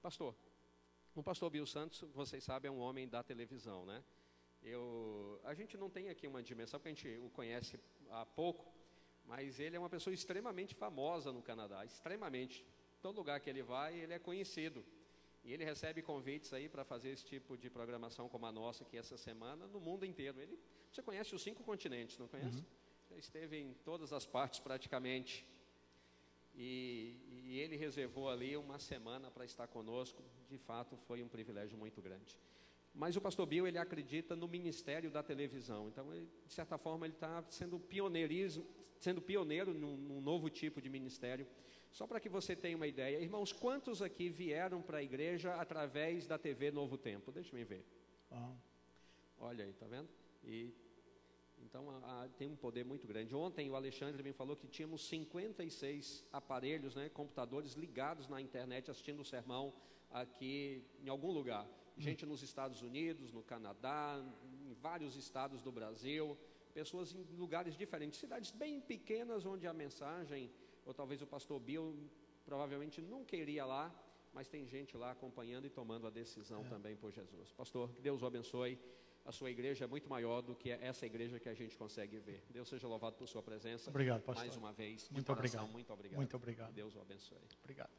Pastor, o pastor Bill Santos, vocês sabem, é um homem da televisão, né? A gente não tem aqui uma dimensão, porque a gente o conhece há pouco, mas ele é uma pessoa extremamente famosa no Canadá, extremamente. Todo lugar que ele vai, ele é conhecido. E ele recebe convites aí para fazer esse tipo de programação como a nossa aqui essa semana, no mundo inteiro. Você conhece os 5 continentes, não conhece? Uhum. Já esteve em todas as partes praticamente. E ele reservou ali uma semana para estar conosco. De fato, foi um privilégio muito grande. Mas o pastor Bill, ele acredita no ministério da televisão. Então, de certa forma, ele está sendo pioneiro num novo tipo de ministério. Só para que você tenha uma ideia. Irmãos, quantos aqui vieram para a igreja através da TV Novo Tempo? Deixa eu ver. Olha aí, tá vendo? Então, tem um poder muito grande. Ontem o Alexandre me falou que tínhamos 56 aparelhos, né, computadores ligados na internet assistindo o sermão aqui em algum lugar. Gente nos Estados Unidos, no Canadá, em vários estados do Brasil, pessoas em lugares diferentes, cidades bem pequenas onde a mensagem, ou talvez o pastor Bill provavelmente não queria lá, mas tem gente lá acompanhando e tomando a decisão também por Jesus. Pastor, que Deus o abençoe. A sua igreja é muito maior do que essa igreja que a gente consegue ver. Deus seja louvado por sua presença. Obrigado, pastor. Mais uma vez. Muito obrigado. Muito obrigado. Muito obrigado. Que Deus o abençoe. Obrigado.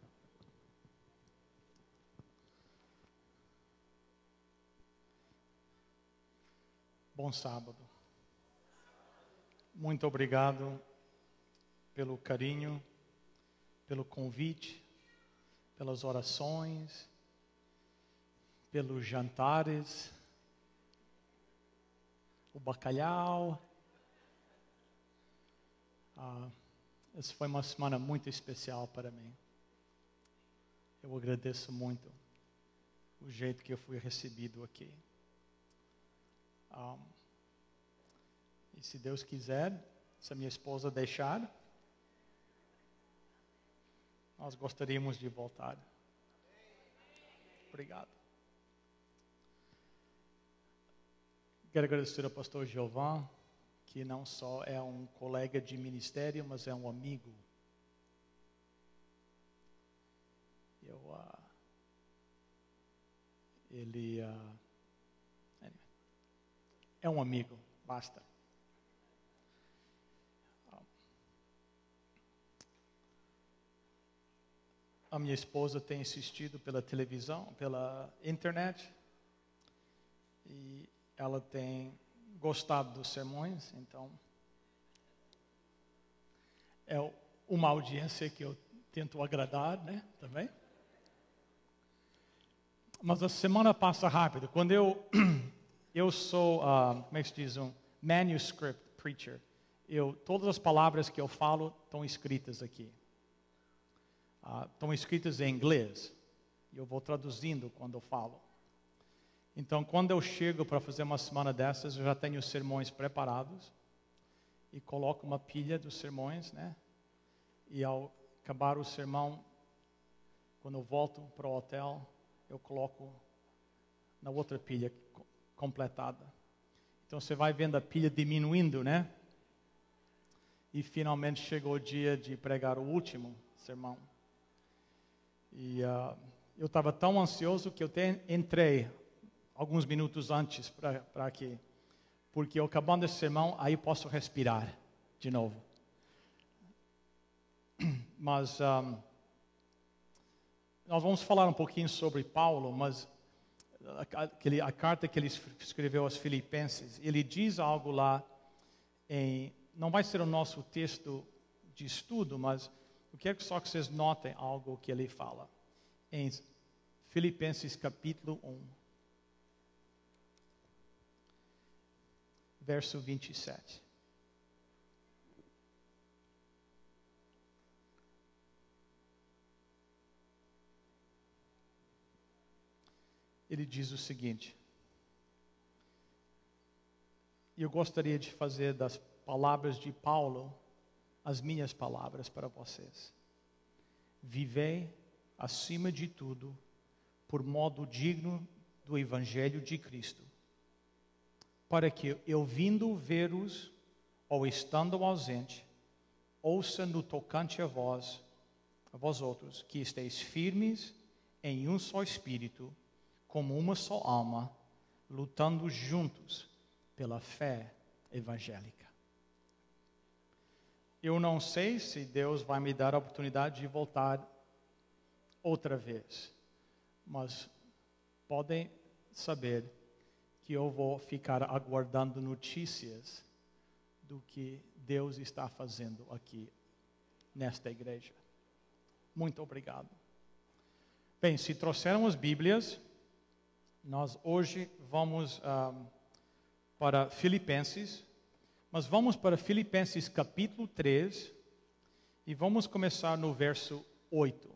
Bom sábado. Muito obrigado pelo carinho, pelo convite, pelas orações, pelos jantares, o bacalhau. Essa foi uma semana muito especial para mim. Eu agradeço muito o jeito que eu fui recebido aqui. E se Deus quiser, se a minha esposa deixar, nós gostaríamos de voltar. Obrigado. Quero agradecer ao pastor Giovan, que não só é um colega de ministério, mas é um amigo. Ele é um amigo, basta. A minha esposa tem assistido pela televisão, pela internet, e ela tem gostado dos sermões, então é uma audiência que eu tento agradar, né, também. Mas a semana passa rápido. Quando eu sou, como é que se diz, um manuscript preacher, todas as palavras que eu falo estão escritas aqui. Estão escritas em inglês, e eu vou traduzindo quando eu falo. Então, quando eu chego para fazer uma semana dessas, eu já tenho os sermões preparados, e coloco uma pilha dos sermões, né? E ao acabar o sermão, quando eu volto para o hotel, eu coloco na outra pilha completada. Então, você vai vendo a pilha diminuindo, né? E finalmente chegou o dia de pregar o último sermão. E eu estava tão ansioso que eu até entrei alguns minutos antes para aqui. Porque eu acabando esse sermão, aí posso respirar de novo. Mas nós vamos falar um pouquinho sobre Paulo, mas a carta que ele escreveu aos Filipenses, ele diz algo lá, não vai ser o nosso texto de estudo, mas eu quero só que vocês notem algo que ele fala. Em Filipenses capítulo 1, verso 27. Ele diz o seguinte, e eu gostaria de fazer das palavras de Paulo as minhas palavras para vocês. Vivei, acima de tudo, por modo digno do Evangelho de Cristo, para que eu vindo ver-os, ou estando ausente, ouça no tocante a vós outros, que esteis firmes em um só espírito, como uma só alma, lutando juntos pela fé evangélica. Eu não sei se Deus vai me dar a oportunidade de voltar outra vez, mas podem saber que eu vou ficar aguardando notícias do que Deus está fazendo aqui nesta igreja. Muito obrigado. Bem, se trouxeram as Bíblias, nós hoje vamos para Filipenses, mas vamos para Filipenses capítulo 3 e vamos começar no verso 8.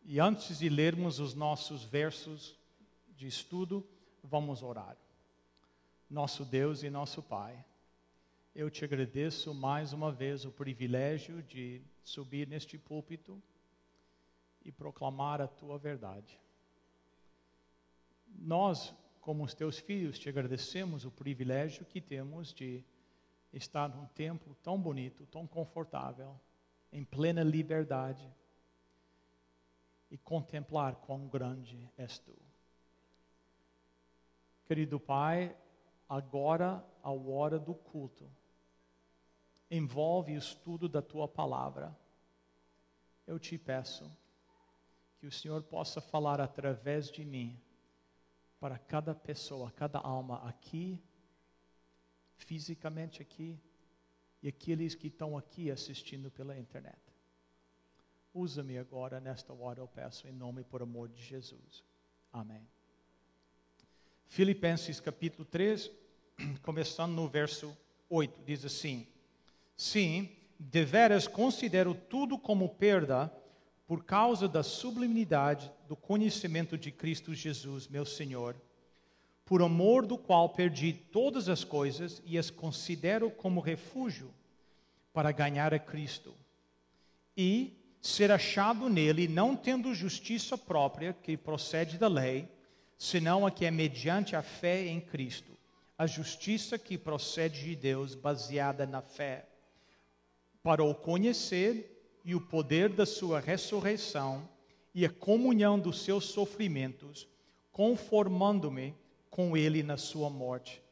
E antes de lermos os nossos versos de estudo, vamos orar. Nosso Deus e nosso Pai, eu te agradeço mais uma vez o privilégio de subir neste púlpito e proclamar a tua verdade. Nós, como os teus filhos, te agradecemos o privilégio que temos de estar num templo tão bonito, tão confortável, em plena liberdade e contemplar quão grande és tu. Querido Pai, agora, a hora do culto, envolve o estudo da tua palavra. Eu te peço que o Senhor possa falar através de mim para cada pessoa, cada alma aqui, fisicamente aqui, e aqueles que estão aqui assistindo pela internet. Usa-me agora, nesta hora eu peço, em nome e por amor de Jesus. Amém. Filipenses capítulo 3, começando no verso 8, diz assim: Sim, deveras considero tudo como perda por causa da sublimidade do conhecimento de Cristo Jesus, meu Senhor, por amor do qual perdi todas as coisas e as considero como refúgio para ganhar a Cristo e ser achado nele, não tendo justiça própria que procede da lei, senão a que é mediante a fé em Cristo, a justiça que procede de Deus, baseada na fé, para o conhecer e o poder da sua ressurreição e a comunhão dos seus sofrimentos, conformando-me com ele na sua morte,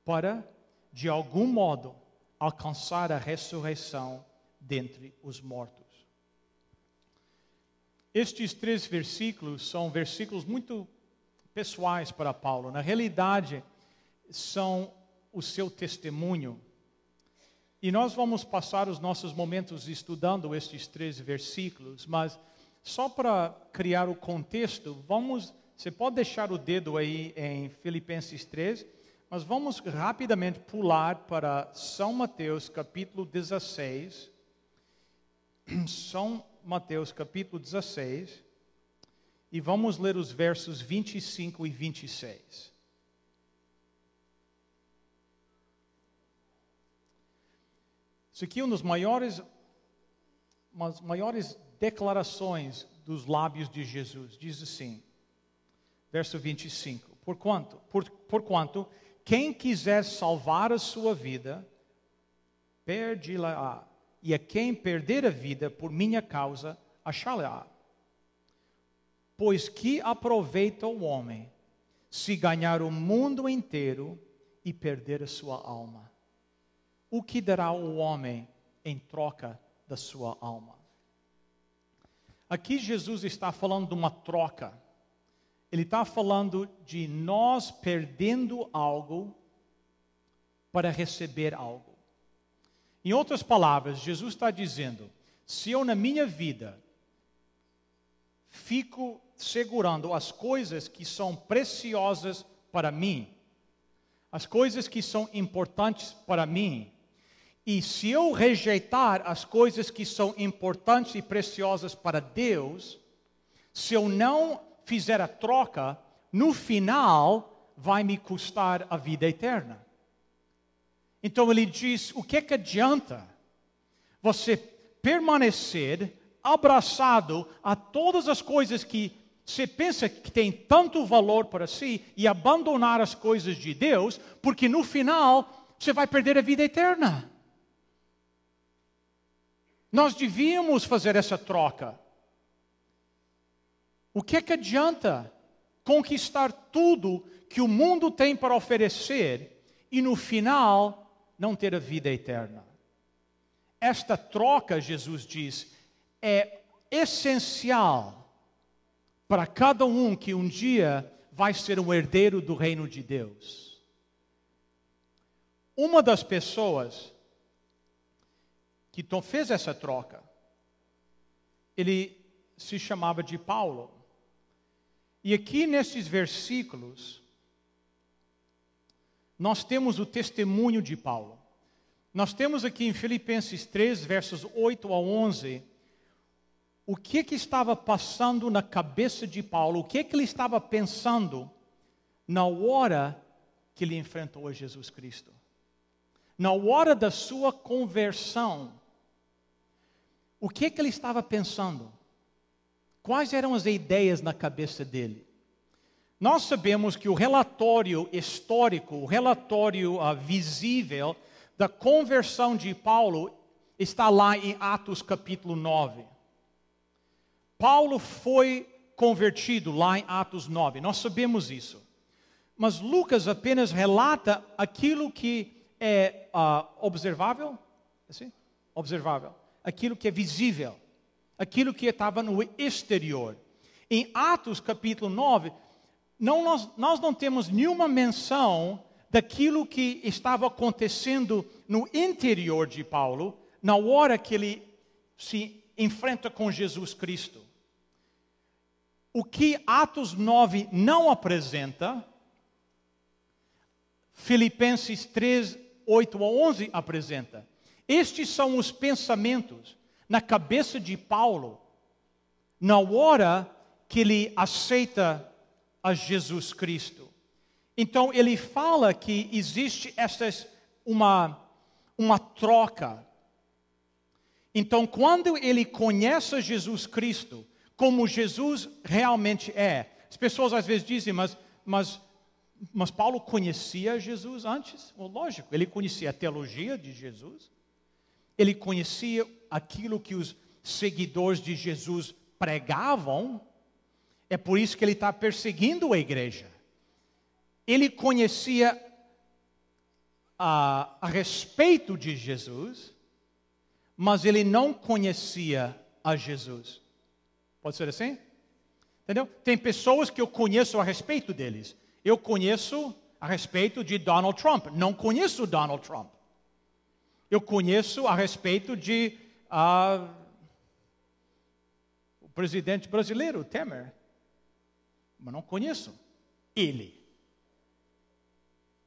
para, de algum modo, alcançar a ressurreição dentre os mortos. Estes 3 versículos são versículos muito pessoais para Paulo. Na realidade, são o seu testemunho. E nós vamos passar os nossos momentos estudando estes 3 versículos, mas só para criar o contexto, você pode deixar o dedo aí em Filipenses 3, mas vamos rapidamente pular para São Mateus capítulo 16. São Mateus capítulo 16, e vamos ler os versos 25 e 26. Isso aqui é uma das maiores declarações dos lábios de Jesus. Diz assim, verso 25: Porquanto quem quiser salvar a sua vida, perde-la-á. E a quem perder a vida por minha causa, achá-la-á. Pois que aproveita o homem se ganhar o mundo inteiro e perder a sua alma? O que dará o homem em troca da sua alma? Aqui Jesus está falando de uma troca. Ele está falando de nós perdendo algo para receber algo. Em outras palavras, Jesus está dizendo, se eu na minha vida fico segurando as coisas que são preciosas para mim, as coisas que são importantes para mim, e se eu rejeitar as coisas que são importantes e preciosas para Deus, se eu não fizer a troca, no final vai me custar a vida eterna. Então ele diz, o que adianta você permanecer abraçado a todas as coisas que você pensa que tem tanto valor para si e abandonar as coisas de Deus, porque no final você vai perder a vida eterna. Nós devíamos fazer essa troca. O que adianta conquistar tudo que o mundo tem para oferecer e no final não ter a vida eterna? Esta troca, Jesus diz, é essencial para cada um que um dia vai ser um herdeiro do reino de Deus. Uma das pessoas que fez essa troca, ele se chamava de Paulo. E aqui nesses versículos, nós temos o testemunho de Paulo. Nós temos aqui em Filipenses 3, versos 8 a 11, o que estava passando na cabeça de Paulo, o que ele estava pensando na hora que ele enfrentou a Jesus Cristo. Na hora da sua conversão, o que ele estava pensando? Quais eram as ideias na cabeça dele? Nós sabemos que o relatório histórico, o relatório visível da conversão de Paulo está lá em Atos capítulo 9. Paulo foi convertido lá em Atos 9, nós sabemos isso. Mas Lucas apenas relata aquilo que é observável, assim? Observável, aquilo que é visível, aquilo que estava no exterior. Em Atos capítulo 9, nós não temos nenhuma menção daquilo que estava acontecendo no interior de Paulo, na hora que ele se enfrenta com Jesus Cristo. O que Atos 9 não apresenta, Filipenses 3, 8 a 11 apresenta. Estes são os pensamentos na cabeça de Paulo, na hora que ele aceita a Jesus Cristo. Então ele fala que existe uma troca. Então quando ele conhece Jesus Cristo, como Jesus realmente é, as pessoas às vezes dizem, mas Paulo conhecia Jesus antes? Well, lógico, ele conhecia a teologia de Jesus, ele conhecia aquilo que os seguidores de Jesus pregavam, é por isso que ele está perseguindo a igreja. Ele conhecia a respeito de Jesus, mas ele não conhecia a Jesus. Pode ser assim? Entendeu? Tem pessoas que eu conheço a respeito deles. Eu conheço a respeito de Donald Trump. Não conheço Donald Trump. Eu conheço a respeito de o presidente brasileiro, Temer. Mas não conheço ele.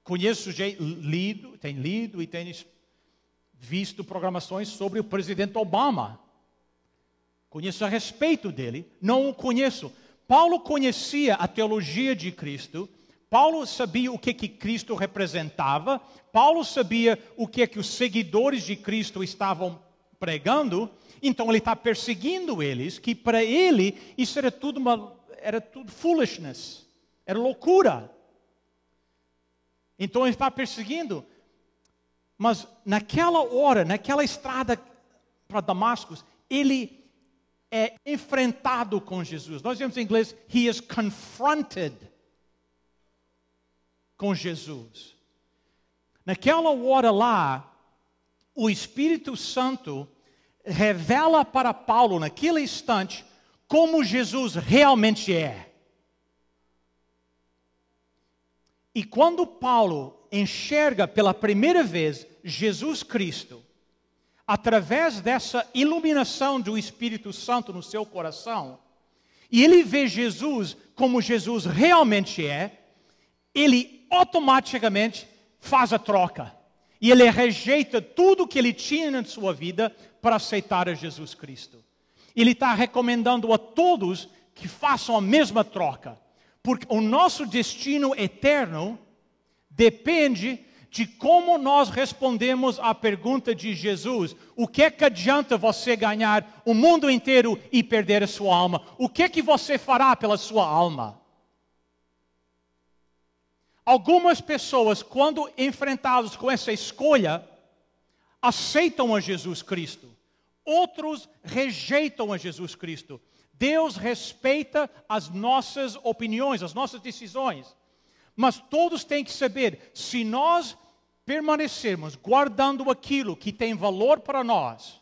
Conheço, tenho lido e tenho visto programações sobre o presidente Obama. Conheço a respeito dele, não o conheço. Paulo conhecia a teologia de Cristo. Paulo sabia o que Cristo representava. Paulo sabia o que os seguidores de Cristo estavam pregando. Então ele está perseguindo eles, que para ele isso era tudo foolishness, era loucura. Então ele está perseguindo. Mas naquela hora, naquela estrada para Damasco, ele é enfrentado com Jesus. Nós dizemos em inglês, he is confronted com Jesus. Naquela hora lá, o Espírito Santo revela para Paulo, naquele instante, como Jesus realmente é. E quando Paulo enxerga pela primeira vez Jesus Cristo, através dessa iluminação do Espírito Santo no seu coração, e ele vê Jesus como Jesus realmente é, ele automaticamente faz a troca. E ele rejeita tudo que ele tinha na sua vida para aceitar a Jesus Cristo. Ele está recomendando a todos que façam a mesma troca. Porque o nosso destino eterno depende de como nós respondemos à pergunta de Jesus. O que adianta você ganhar o mundo inteiro e perder a sua alma? O que você fará pela sua alma? Algumas pessoas, quando enfrentadas com essa escolha, aceitam a Jesus Cristo. Outros rejeitam a Jesus Cristo. Deus respeita as nossas opiniões, as nossas decisões. Mas todos têm que saber, se nós permanecermos guardando aquilo que tem valor para nós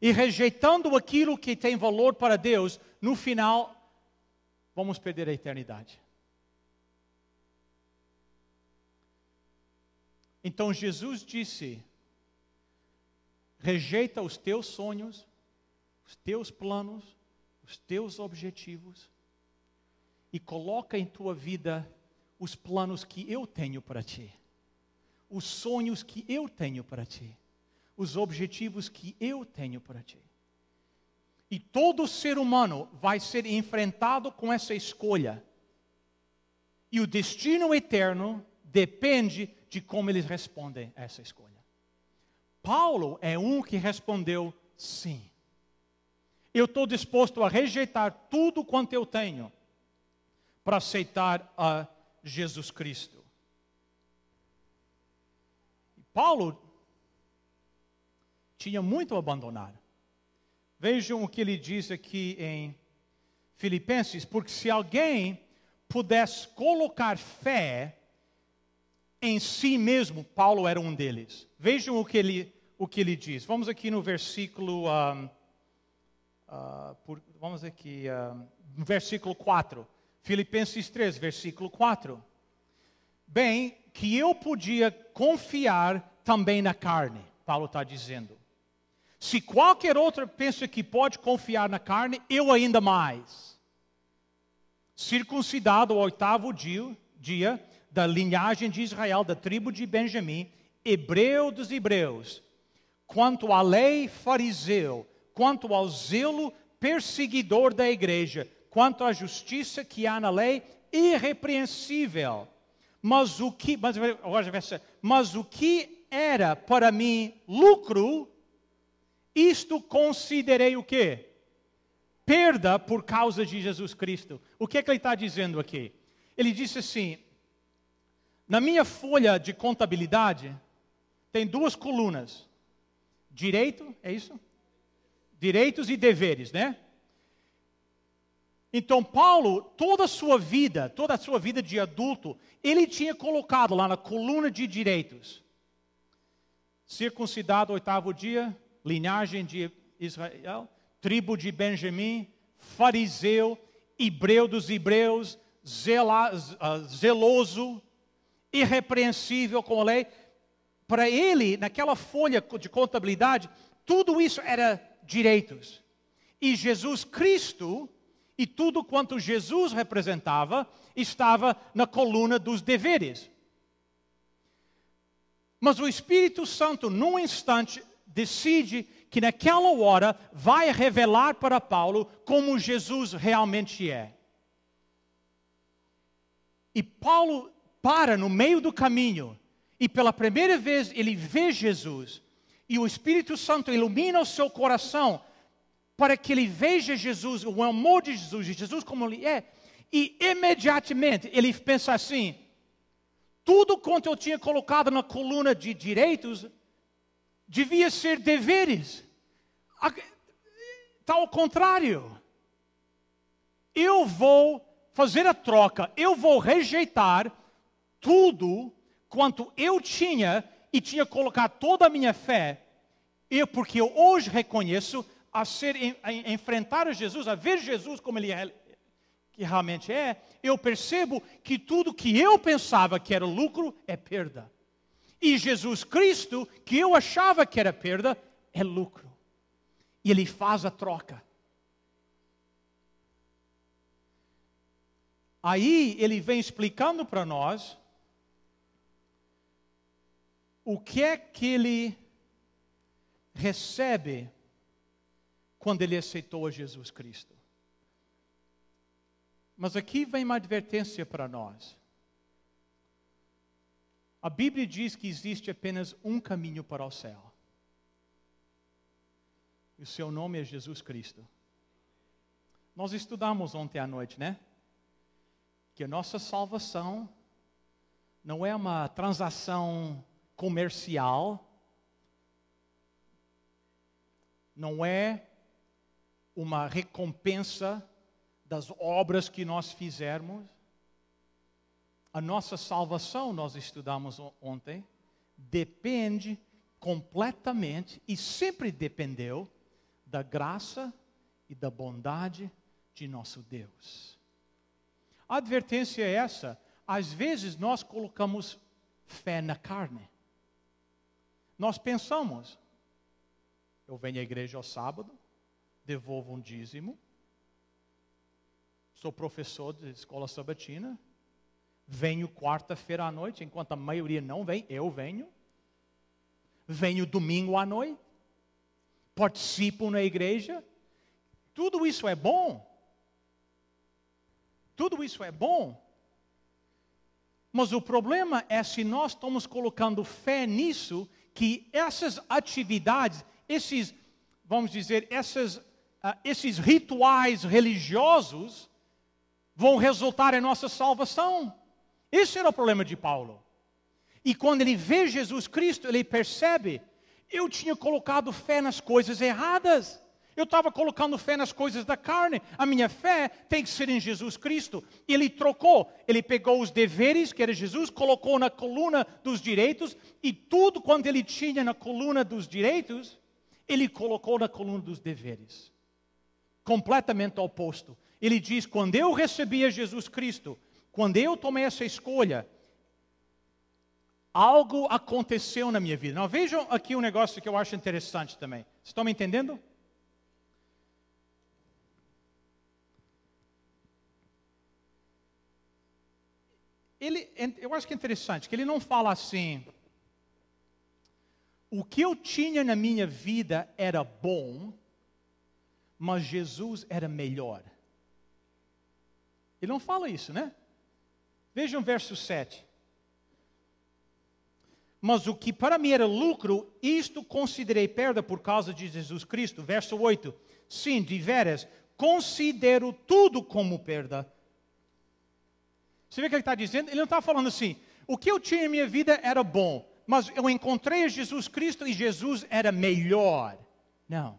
e rejeitando aquilo que tem valor para Deus, no final, vamos perder a eternidade. Então Jesus disse, rejeita os teus sonhos, os teus planos, os teus objetivos e coloca em tua vida os planos que eu tenho para ti, os sonhos que eu tenho para ti, os objetivos que eu tenho para ti. E todo ser humano vai ser enfrentado com essa escolha. E o destino eterno depende de como eles respondem a essa escolha. Paulo é um que respondeu sim. Eu estou disposto a rejeitar tudo quanto eu tenho para aceitar a Jesus Cristo. Paulo tinha muito a abandonar. Vejam o que ele diz aqui em Filipenses, porque se alguém pudesse colocar fé em si mesmo, Paulo era um deles. Vejam o que ele diz. Vamos aqui no versículo, no versículo 4. Filipenses 3, versículo 4. Bem, que eu podia confiar também na carne, Paulo está dizendo. Se qualquer outro pensa que pode confiar na carne, eu ainda mais. Circuncidado ao 8º dia da linhagem de Israel, da tribo de Benjamim, hebreu dos hebreus, quanto à lei fariseu, quanto ao zelo perseguidor da igreja, quanto à justiça que há na lei, irrepreensível. Mas o que era para mim lucro, isto considerei o quê? Perda por causa de Jesus Cristo. O que é que ele está dizendo aqui? Ele disse assim, na minha folha de contabilidade, tem 2 colunas. Direito, é isso? Direitos e deveres, né? Então, Paulo, toda a sua vida de adulto, ele tinha colocado lá na coluna de direitos. Circuncidado ao 8º dia, linhagem de Israel, tribo de Benjamim, fariseu, hebreu dos hebreus, zeloso, irrepreensível com a lei. Para ele, naquela folha de contabilidade, tudo isso era direitos. E Jesus Cristo, e tudo quanto Jesus representava, estava na coluna dos deveres. Mas o Espírito Santo, num instante, decide que naquela hora vai revelar para Paulo como Jesus realmente é. E Paulo para no meio do caminho e pela primeira vez ele vê Jesus. E o Espírito Santo ilumina o seu coração para que ele veja Jesus, o amor de Jesus como ele é. E imediatamente ele pensa assim, tudo quanto eu tinha colocado na coluna de direitos devia ser deveres. Está ao contrário. Eu vou fazer a troca, eu vou rejeitar tudo quanto eu tinha e tinha colocado toda a minha fé, porque eu hoje reconheço a enfrentar a Jesus, a ver Jesus como ele é, que realmente é, eu percebo que tudo que eu pensava que era lucro é perda. E Jesus Cristo, que eu achava que era perda, é lucro. E ele faz a troca. Aí ele vem explicando para nós o que é que ele recebe quando ele aceitou a Jesus Cristo. Mas aqui vem uma advertência para nós. A Bíblia diz que existe apenas um caminho para o céu. E o seu nome é Jesus Cristo. Nós estudamos ontem à noite, né? Que a nossa salvação não é uma transação comercial, não é uma recompensa das obras que nós fizermos. A nossa salvação, nós estudamos ontem, depende completamente e sempre dependeu da graça e da bondade de nosso Deus. A advertência é essa: às vezes nós colocamos fé na carne. Nós pensamos, eu venho à igreja ao sábado, devolvo um dízimo, sou professor de escola sabatina, venho quarta-feira à noite, enquanto a maioria não vem, eu venho. Venho domingo à noite, participo na igreja. Tudo isso é bom. Tudo isso é bom. Mas o problema é se nós estamos colocando fé nisso, que essas atividades, vamos dizer, esses rituais religiosos vão resultar em nossa salvação. Esse era o problema de Paulo. E quando ele vê Jesus Cristo, ele percebe, eu tinha colocado fé nas coisas erradas. Eu estava colocando fé nas coisas da carne. A minha fé tem que ser em Jesus Cristo. Ele trocou. Ele pegou os deveres, que era Jesus, colocou na coluna dos direitos. E tudo quanto ele tinha na coluna dos direitos, ele colocou na coluna dos deveres. Completamente oposto. Ele diz, quando eu recebi a Jesus Cristo, quando eu tomei essa escolha, algo aconteceu na minha vida. Não, vejam aqui um negócio que eu acho interessante também. Vocês estão me entendendo? Eu acho que é interessante, que ele não fala assim, o que eu tinha na minha vida era bom, mas Jesus era melhor. Ele não fala isso, né? Vejam o verso 7. Mas o que para mim era lucro, isto considerei perda por causa de Jesus Cristo. Verso 8. Sim, de veras, considero tudo como perda. Você vê o que ele está dizendo? Ele não está falando assim, o que eu tinha em minha vida era bom, mas eu encontrei a Jesus Cristo e Jesus era melhor. Não.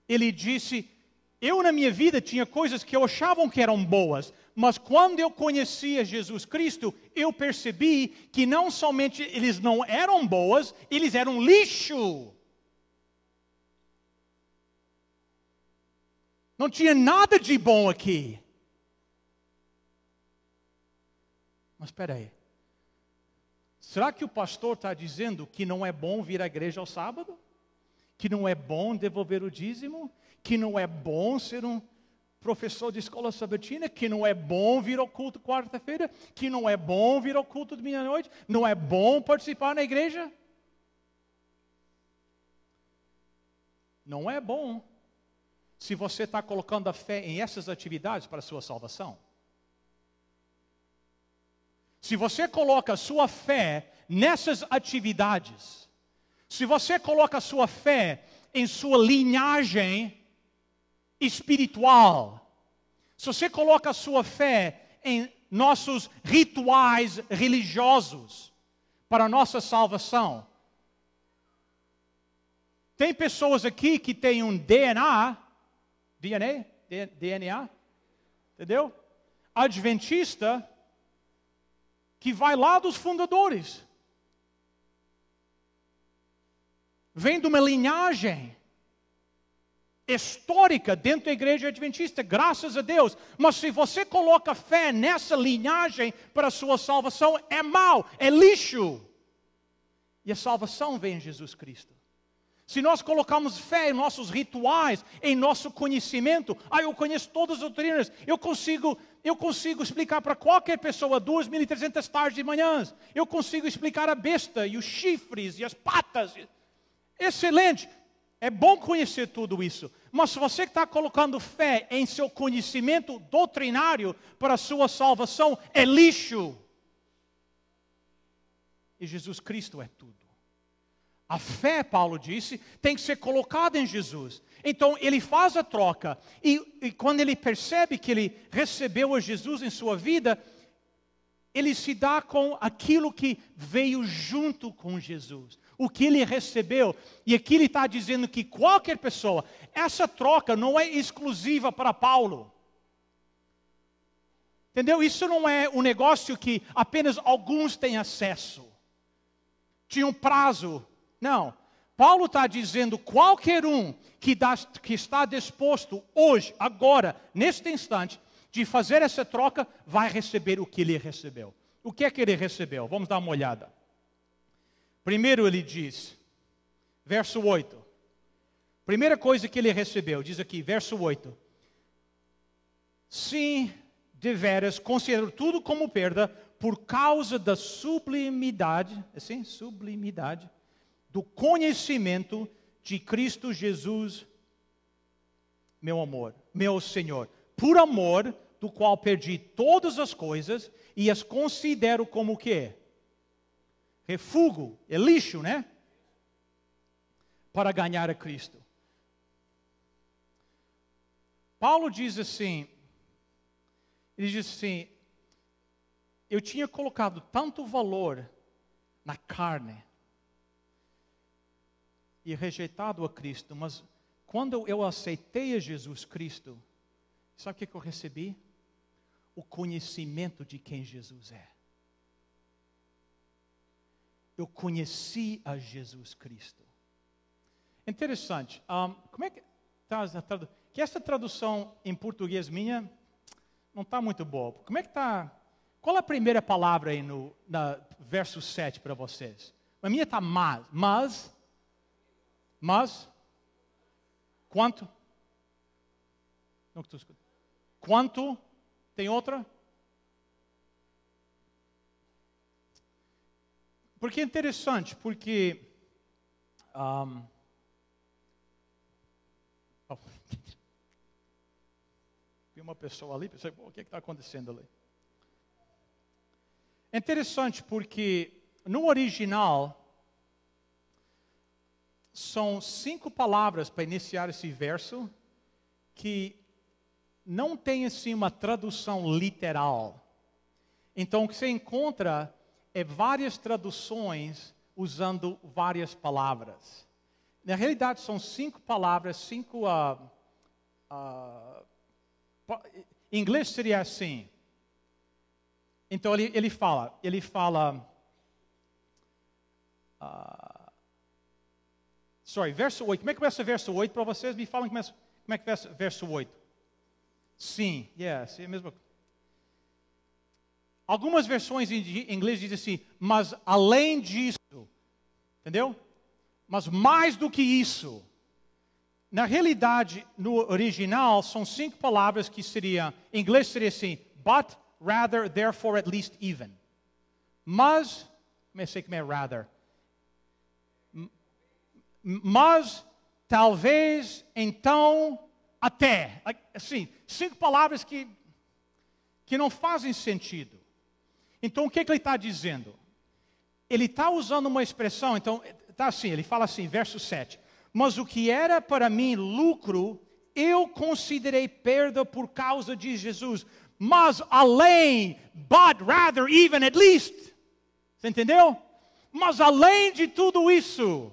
Ele disse, eu na minha vida tinha coisas que eu achava que eram boas, mas quando eu conhecia Jesus Cristo, eu percebi que não somente eles não eram boas, eles eram lixo. Não tinha nada de bom aqui. Mas espera aí. Será que o pastor está dizendo que não é bom vir à igreja ao sábado? Que não é bom devolver o dízimo? Que não é bom ser um professor de escola sabatina? Que não é bom vir ao culto quarta-feira? Que não é bom vir ao culto de meia-noite? Não é bom participar na igreja? Não é bom se você está colocando a fé em essas atividades para a sua salvação. Se você coloca a sua fé nessas atividades, se você coloca a sua fé em sua linhagem espiritual, se você coloca a sua fé em nossos rituais religiosos para a nossa salvação, tem pessoas aqui que têm um DNA, entendeu? Adventista, que vai lá dos fundadores. Vem de uma linhagem histórica dentro da igreja adventista, graças a Deus. Mas se você coloca fé nessa linhagem para a sua salvação, é mau, é lixo. E a salvação vem em Jesus Cristo. Se nós colocamos fé em nossos rituais, em nosso conhecimento, eu conheço todas as doutrinas, eu consigo explicar para qualquer pessoa 2.300 tardes e manhãs. Eu consigo explicar a besta e os chifres e as patas. Excelente. É bom conhecer tudo isso. Mas se você está colocando fé em seu conhecimento doutrinário para a sua salvação, é lixo. E Jesus Cristo é tudo. A fé, Paulo disse, tem que ser colocada em Jesus. Então, ele faz a troca. E quando ele percebe que ele recebeu a Jesus em sua vida, ele se dá com aquilo que veio junto com Jesus. o que ele recebeu. E aqui ele está dizendo que qualquer pessoa, essa troca não é exclusiva para Paulo. Entendeu? Isso não é um negócio que apenas alguns têm acesso. Tinha um prazo. Não. Paulo está dizendo qualquer um que está disposto hoje, agora, neste instante, de fazer essa troca, vai receber o que ele recebeu. O que é que ele recebeu? Vamos dar uma olhada. Primeiro ele diz, verso 8. Primeira coisa que ele recebeu, diz aqui, verso 8. Sim, deveras, considero tudo como perda por causa da sublimidade, assim, sublimidade, do conhecimento de Cristo Jesus, meu amor, meu Senhor. Por amor, do qual perdi todas as coisas e as considero como o quê? Refúgio, é lixo, né? Para ganhar a Cristo. Paulo diz assim, ele diz assim, eu tinha colocado tanto valor na carne e rejeitado a Cristo, mas quando eu aceitei a Jesus Cristo, sabe o que eu recebi? O conhecimento de quem Jesus é. Eu conheci a Jesus Cristo. Interessante. Como é que está que essa tradução em português minha não está muito boa. Como é que está? Qual é a primeira palavra aí no verso 7 para vocês? A minha está mas, quanto? Não estou escutando. Quanto? Tem outra? Porque é interessante, porque vi uma pessoa ali, pensei, o que está acontecendo ali? É interessante porque no original são 5 palavras para iniciar esse verso que não tem assim uma tradução literal. Então o que você encontra é várias traduções usando várias palavras. Na realidade são 5 palavras, em inglês seria assim. Então ele fala, verso 8. Como é que começa o verso 8 para vocês? Me falam como é que começa o verso 8. Sim, é mesmo. Algumas versões em inglês dizem assim, mas além disso, entendeu? Mas mais do que isso. Na realidade, no original, são 5 palavras que seriam, em inglês seria assim, but, rather, therefore, at least, even. Mas, comecei como é rather. Mas, talvez, então, até. Assim, 5 palavras que não fazem sentido. Então, o que ele está dizendo? Ele está usando uma expressão, então, está assim, ele fala assim, verso 7. Mas o que era para mim lucro, eu considerei perda por causa de Jesus. Mas além, but, rather, even, at least. Você entendeu? Mas além de tudo isso,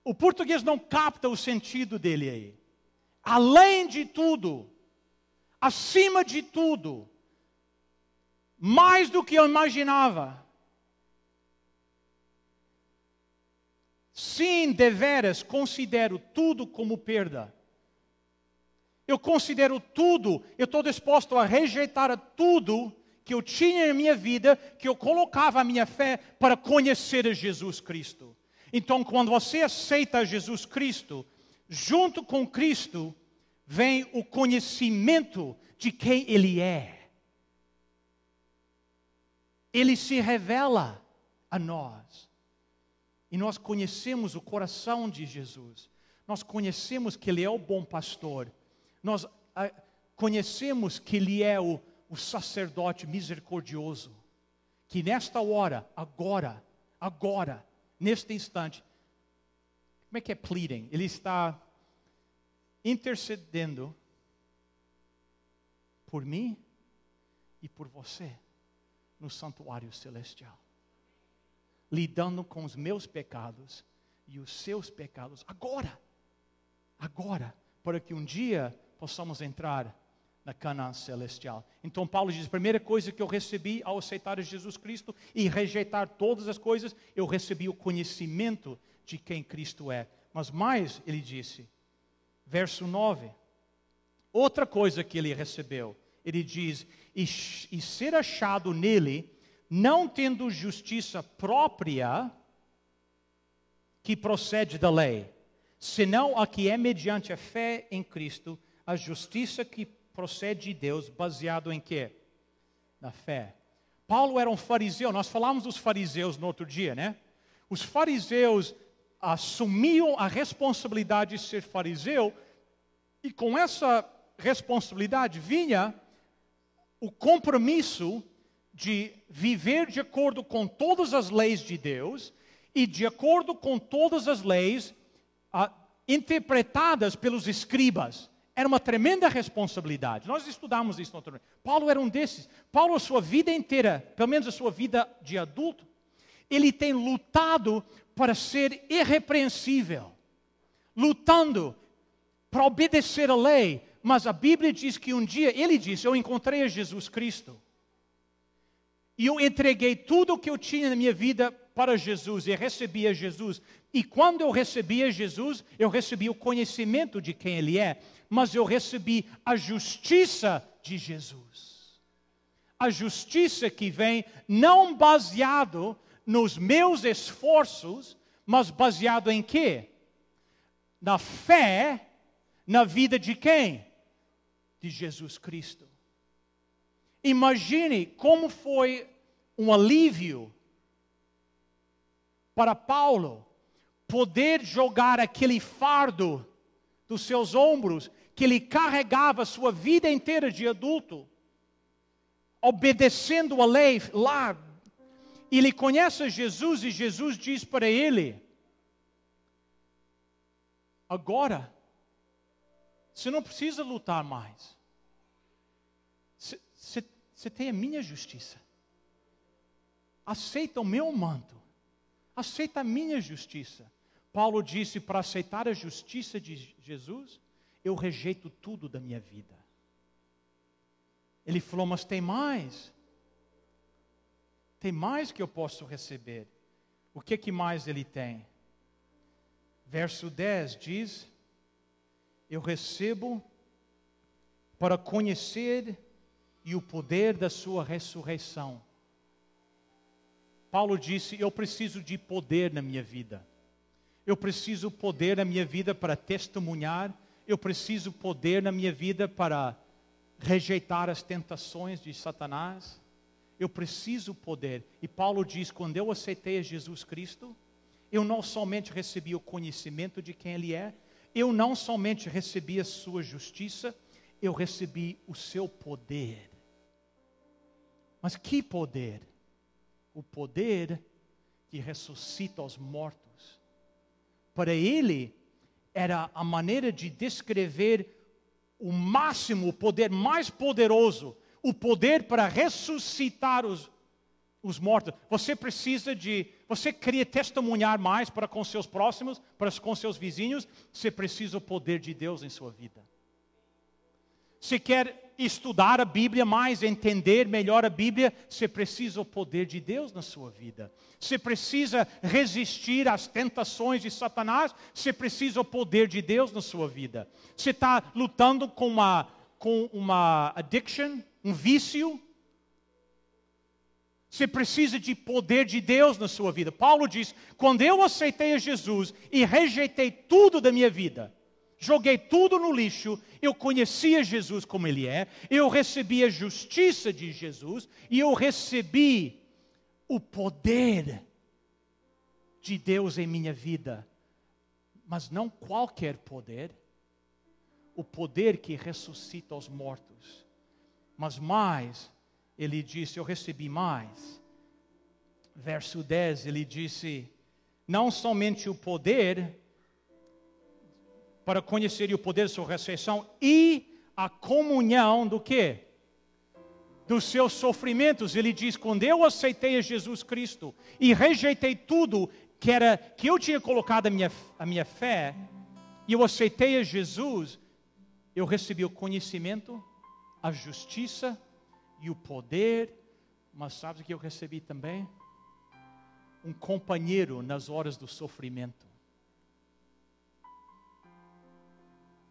o português não capta o sentido dele aí. Além de tudo, acima de tudo, mais do que eu imaginava. Sim, deveras, considero tudo como perda. Eu considero tudo, eu estou disposto a rejeitar tudo que eu tinha na minha vida, que eu colocava a minha fé para conhecer a Jesus Cristo. Então, quando você aceita Jesus Cristo, junto com Cristo, vem o conhecimento de quem Ele é. Ele se revela a nós. E nós conhecemos o coração de Jesus. Nós conhecemos que Ele é o bom pastor. Nós conhecemos que Ele é o sacerdote misericordioso. Que nesta hora, agora, neste instante, como é que é pleading? Ele está intercedendo por mim e por você no santuário celestial. lidando com os meus pecados e os seus pecados agora. Agora, para que um dia possamos entrar na Canaã celestial. Então Paulo diz, a primeira coisa que eu recebi ao aceitar Jesus Cristo e rejeitar todas as coisas, eu recebi o conhecimento de quem Cristo é. Mas mais, ele disse, verso 9, outra coisa que ele recebeu, ele diz, e ser achado nele, não tendo justiça própria que procede da lei, senão a que é mediante a fé em Cristo, a justiça que procede de Deus, baseado em quê? Na fé. Paulo era um fariseu, nós falamos dos fariseus no outro dia, né? Os fariseus assumiam a responsabilidade de ser fariseu, e com essa responsabilidade vinha o compromisso de viver de acordo com todas as leis de Deus, e de acordo com todas as leis interpretadas pelos escribas. Era uma tremenda responsabilidade. Nós estudamos isso no outro dia. Paulo era um desses. Paulo, a sua vida inteira, pelo menos a sua vida de adulto, ele tem lutado para ser irrepreensível. Lutando para obedecer a lei. Mas a Bíblia diz que um dia, ele disse, eu encontrei a Jesus Cristo. E eu entreguei tudo o que eu tinha na minha vida para Jesus. E recebi a Jesus. E quando eu recebi a Jesus, eu recebi o conhecimento de quem Ele é. Mas eu recebi a justiça de Jesus. A justiça que vem não baseado nos meus esforços, mas baseado em quê? Na fé, na vida de quem? De Jesus Cristo. Imagine como foi um alívio para Paulo poder jogar aquele fardo dos seus ombros que ele carregava a sua vida inteira de adulto, obedecendo a lei lá. Ele conhece Jesus e Jesus diz para ele, agora, você não precisa lutar mais. Você tem a minha justiça. Aceita o meu manto. Aceita a minha justiça. Paulo disse, para aceitar a justiça de Jesus, eu rejeito tudo da minha vida. Ele falou, mas tem mais. Tem mais que eu posso receber. O que mais ele tem? Verso 10 diz, eu recebo para conhecer e o poder da sua ressurreição. Paulo disse, eu preciso de poder na minha vida. Eu preciso poder na minha vida para testemunhar. Eu preciso poder na minha vida para rejeitar as tentações de Satanás. Eu preciso poder. E Paulo diz, quando eu aceitei a Jesus Cristo, eu não somente recebi o conhecimento de quem Ele é, eu não somente recebi a sua justiça, eu recebi o seu poder. Mas que poder? O poder que ressuscita os mortos. Para ele, era a maneira de descrever o máximo, o poder mais poderoso, o poder para ressuscitar os mortos. Você queria testemunhar mais para com seus próximos, para com seus vizinhos, você precisa do poder de Deus em sua vida. Você quer estudar a Bíblia mais, entender melhor a Bíblia, você precisa do poder de Deus na sua vida. Você precisa resistir às tentações de Satanás, você precisa do poder de Deus na sua vida. Você está lutando com uma addiction, um vício, você precisa de poder de Deus na sua vida. Paulo diz, quando eu aceitei a Jesus e rejeitei tudo da minha vida, joguei tudo no lixo, eu conhecia Jesus como Ele é, eu recebi a justiça de Jesus e eu recebi o poder de Deus em minha vida. Mas não qualquer poder, o poder que ressuscita os mortos. Mas mais, ele disse, eu recebi mais. Verso 10, ele disse, não somente o poder para conhecer o poder da sua ressurreição e a comunhão do quê? dos seus sofrimentos. Ele diz, quando eu aceitei a Jesus Cristo e rejeitei tudo que eu tinha colocado a minha fé, e eu aceitei a Jesus, eu recebi o conhecimento, a justiça e o poder, mas sabe o que eu recebi também? Um companheiro nas horas do sofrimento.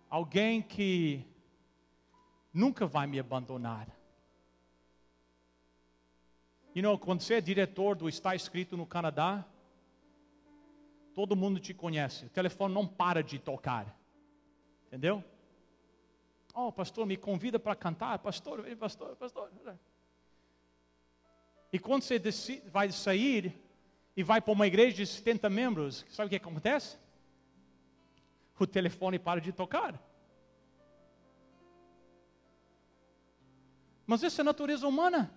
Alguém que nunca vai me abandonar. Quando você é diretor do Está Escrito no Canadá, todo mundo te conhece. O telefone não para de tocar. Entendeu? Oh, pastor, me convida para cantar. Pastor. E quando você vai sair e vai para uma igreja de 70 membros, sabe o que acontece? O telefone para de tocar. Mas essa é a natureza humana.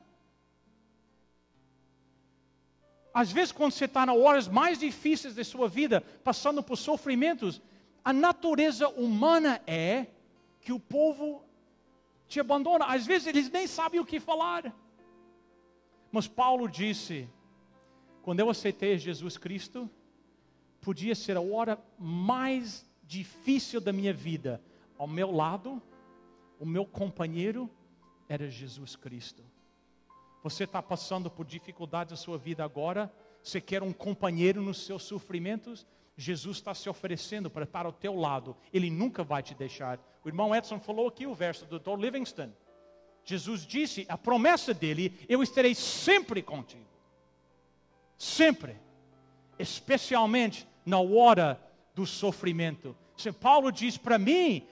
Às vezes, quando você está nas horas mais difíceis da sua vida, passando por sofrimentos, a natureza humana é que o povo te abandona. Às vezes, eles nem sabem o que falar. Mas Paulo disse, quando eu aceitei Jesus Cristo, podia ser a hora mais difícil da minha vida. Ao meu lado, o meu companheiro era Jesus Cristo. Você está passando por dificuldades na sua vida agora? Você quer um companheiro nos seus sofrimentos? Jesus está se oferecendo para estar ao teu lado. Ele nunca vai te deixar. O irmão Edson falou aqui o verso do Dr. Livingston. Jesus disse, a promessa dele, eu estarei sempre contigo. Sempre. Especialmente na hora do sofrimento. Paulo diz para mim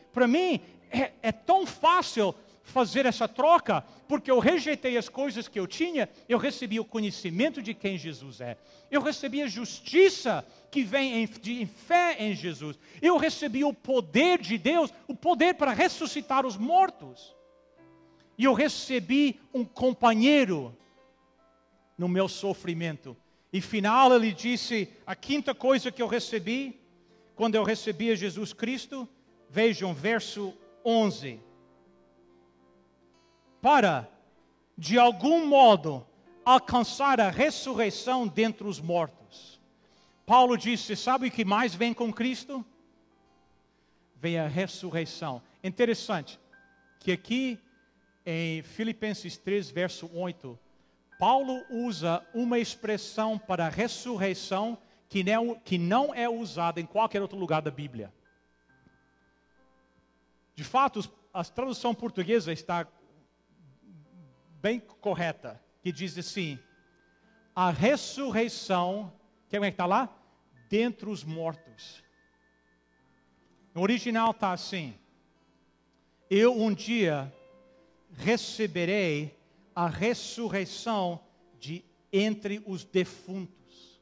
é tão fácil fazer essa troca, porque eu rejeitei as coisas que eu tinha, eu recebi o conhecimento de quem Jesus é. Eu recebi a justiça que vem de fé em Jesus. Eu recebi o poder de Deus, o poder para ressuscitar os mortos. E eu recebi um companheiro no meu sofrimento. E final ele disse, a quinta coisa que eu recebi, quando eu recebi a Jesus Cristo, vejam, verso 11. Para, de algum modo, alcançar a ressurreição dentre os mortos. Paulo disse, sabe o que mais vem com Cristo? Vem a ressurreição. Interessante, que aqui em Filipenses 3, verso 8, Paulo usa uma expressão para a ressurreição que não é usada em qualquer outro lugar da Bíblia. De fato, a tradução portuguesa está bem correta, que diz assim, a ressurreição, como é que está lá? Dentre os mortos. No original está assim, eu um dia receberei a ressurreição de entre os defuntos.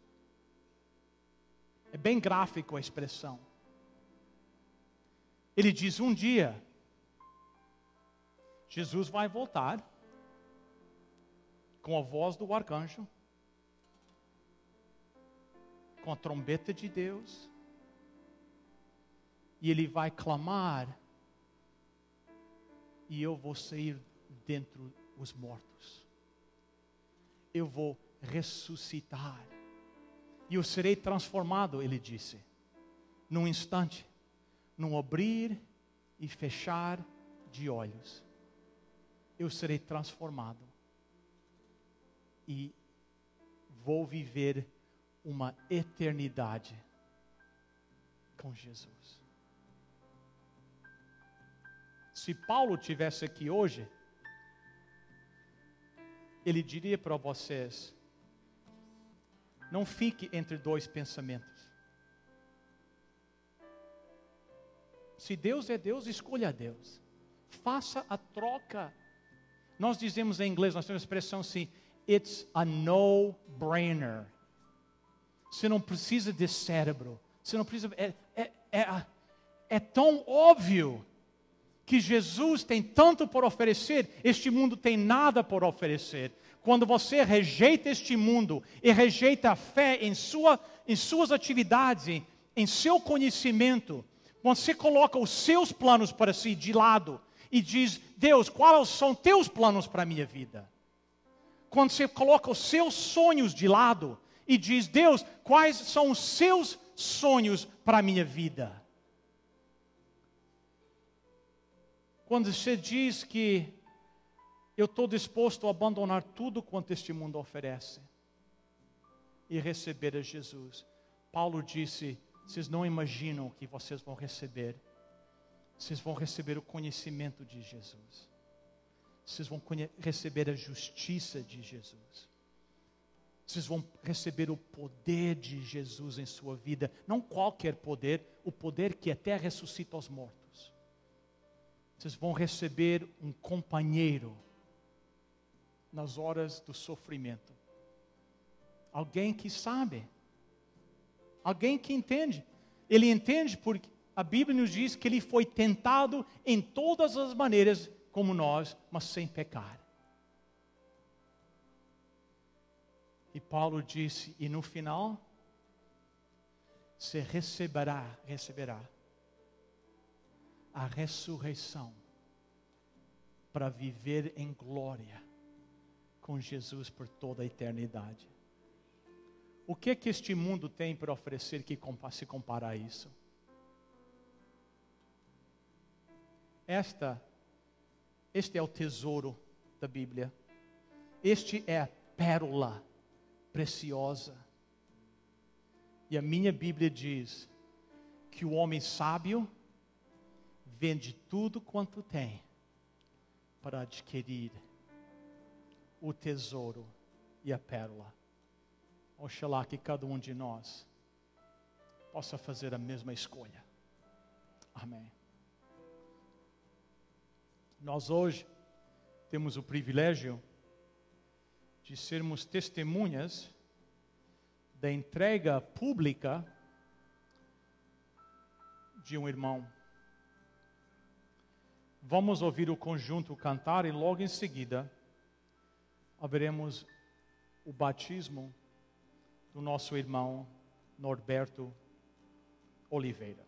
É bem gráfico a expressão. Ele diz, um dia, Jesus vai voltar, com a voz do arcanjo, com a trombeta de Deus, e Ele vai clamar, e eu vou sair dentre os mortos. Eu vou ressuscitar, e eu serei transformado, Ele disse, num instante, num abrir e fechar de olhos. Eu serei transformado. E vou viver uma eternidade com Jesus. Se Paulo estivesse aqui hoje, ele diria para vocês, não fique entre dois pensamentos. Se Deus é Deus, escolha a Deus. Faça a troca. Nós dizemos em inglês, nós temos uma expressão assim, it's a no-brainer. Você não precisa de cérebro. Você não precisa. É tão óbvio que Jesus tem tanto por oferecer. Este mundo tem nada por oferecer. Quando você rejeita este mundo e rejeita a fé em suas atividades, em seu conhecimento, quando você coloca os seus planos para si de lado e diz: Deus, quais são teus planos para a minha vida? Quando você coloca os seus sonhos de lado e diz: Deus, quais são os seus sonhos para a minha vida? Quando você diz que eu estou disposto a abandonar tudo quanto este mundo oferece e receber a Jesus, Paulo disse: vocês não imaginam o que vocês vão receber. Vocês vão receber o conhecimento de Jesus. Vocês vão receber a justiça de Jesus. Vocês vão receber o poder de Jesus em sua vida. Não qualquer poder, o poder que até ressuscita os mortos. Vocês vão receber um companheiro nas horas do sofrimento. Alguém que sabe. Alguém que entende. Ele entende porque a Bíblia nos diz que ele foi tentado em todas as maneiras como nós, mas sem pecar. E Paulo disse, e no final, você receberá a ressurreição para viver em glória com Jesus por toda a eternidade. O que é que este mundo tem para oferecer que se compara a isso? Este é o tesouro da Bíblia. Este é a pérola preciosa. E a minha Bíblia diz que o homem sábio vende tudo quanto tem para adquirir o tesouro e a pérola. Oxalá que cada um de nós possa fazer a mesma escolha. Amém. Nós hoje temos o privilégio de sermos testemunhas da entrega pública de um irmão. Vamos ouvir o conjunto cantar e logo em seguida haveremos o batismo do nosso irmão Norberto Oliveira.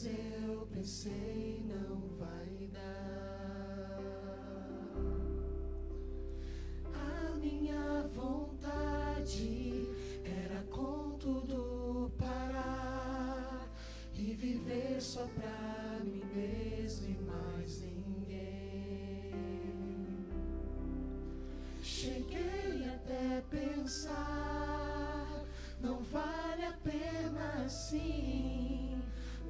Eu pensei, não vai dar. A minha vontade era com tudo parar e viver só pra mim mesmo e mais ninguém. Cheguei até pensar, não vale a pena assim,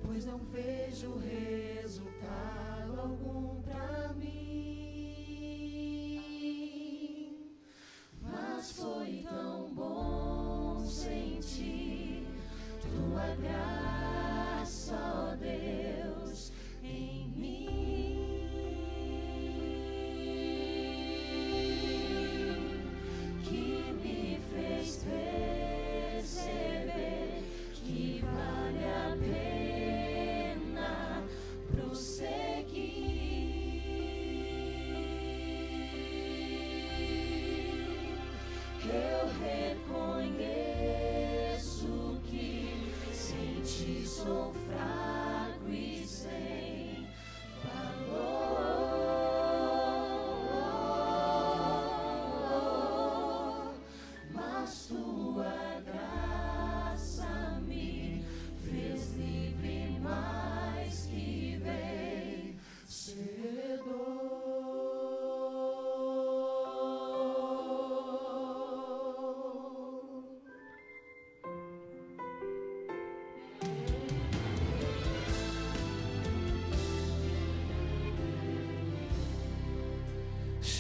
pois não vejo resultado algum pra mim. Mas foi tão bom sentir tua graça, ó Deus, em mim, que me fez perceber que vale a pena prosseguir.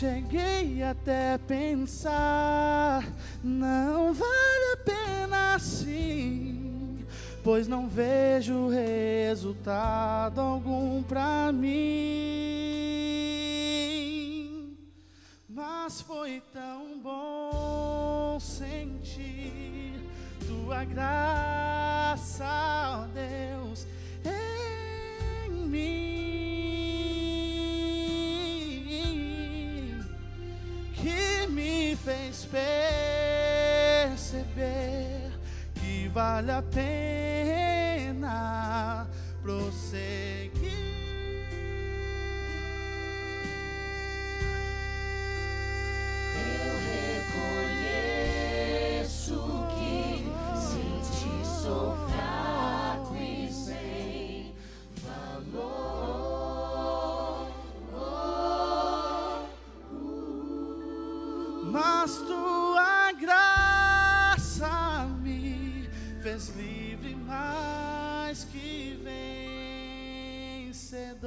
cheguei até pensar, não vale a pena assim, pois não vejo resultado algum pra mim. Mas foi tão bom sentir tua graça, ó Deus, em mim, que me fez perceber que vale a pena prosseguir. Eu reconheço que sem ti sou fraco e sem valor. Mas tua graça me fez livre mais que vencedor.